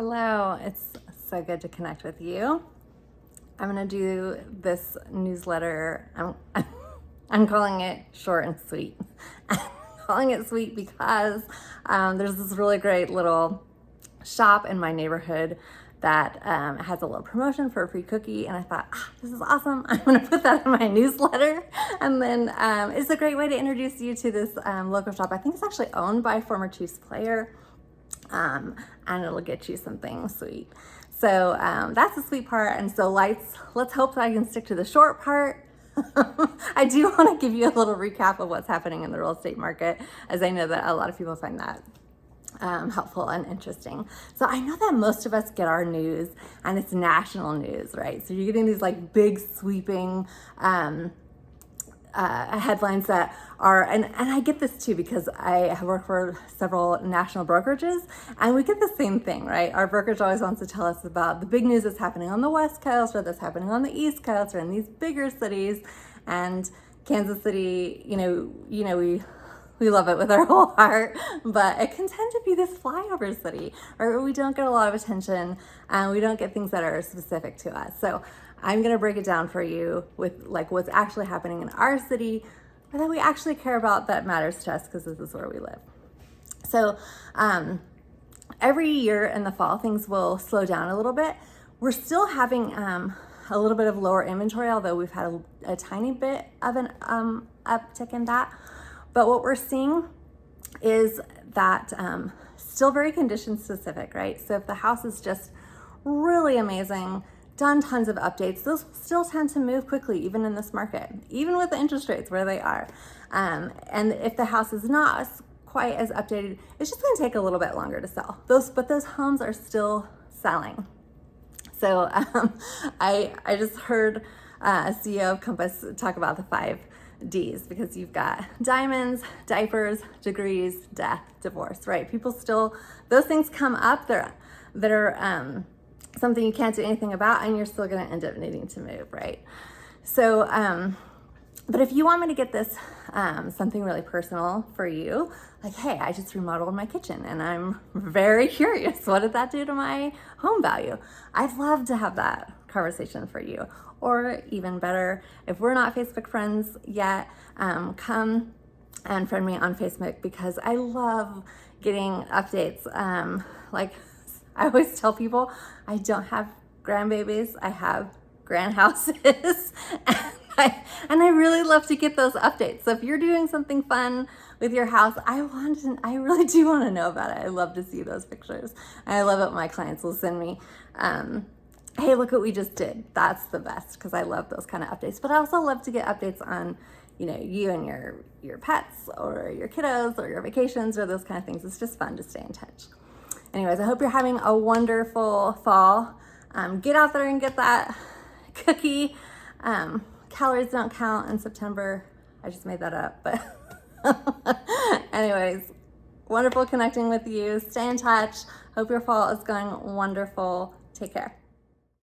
Hello, it's so good to connect with you. I'm gonna do this newsletter. I'm calling it short and sweet. I'm calling it sweet because there's this really great little shop in my neighborhood that has a little promotion for a free cookie, and I thought, this is awesome. I'm gonna put that in my newsletter, and then it's a great way to introduce you to this local shop. I think it's actually owned by a former Chiefs player, and it'll get you something sweet. So that's the sweet part, and so let's hope that I can stick to the short part. I do want to give you a little recap of what's happening in the real estate market, as I know that a lot of people find that helpful and interesting. So I know that most of us get our news and it's national news, right? So you're getting these like big sweeping headlines that are, and I get this too because I have worked for several national brokerages, and we get the same thing, right? Our brokerage always wants to tell us about the big news that's happening on the West Coast or that's happening on the East Coast or in these bigger cities. And Kansas City, we love it with our whole heart, but it can tend to be this flyover city, or we don't get a lot of attention and we don't get things that are specific to us. So I'm gonna break it down for you with like what's actually happening in our city, or that we actually care about, that matters to us because this is where we live. So every year in the fall, things will slow down a little bit. We're still having a little bit of lower inventory, although we've had a tiny bit of an uptick in that. But what we're seeing is that still very condition specific, right? So if the house is just really amazing, done tons of updates, those still tend to move quickly, even in this market, even with the interest rates where they are. And if the house is not quite as updated, it's just gonna take a little bit longer to sell. But those homes are still selling. So I just heard a CEO of Compass talk about the 5 D's, because you've got diamonds, diapers, degrees, death, divorce, right? People still, those things come up, they're something you can't do anything about, and you're still gonna end up needing to move, right? So, but if you want me to get this something really personal for you, like, hey, I just remodeled my kitchen and I'm very curious, what did that do to my home value? I'd love to have that conversation for you. Or even better, if we're not Facebook friends yet, come and friend me on Facebook, because I love getting updates. Like I always tell people, I don't have grandbabies, I have grand houses. And I really love to get those updates. So if you're doing something fun with your house, I really do want to know about it. I love to see those pictures. And I love it when my clients will send me, hey, look what we just did. That's the best, because I love those kind of updates. But I also love to get updates on, you and your pets or your kiddos or your vacations or those kind of things. It's just fun to stay in touch. Anyways, I hope you're having a wonderful fall. Get out there and get that cookie. Calories don't count in September. I just made that up, but anyways, wonderful connecting with you. Stay in touch. Hope your fall is going wonderful. Take care.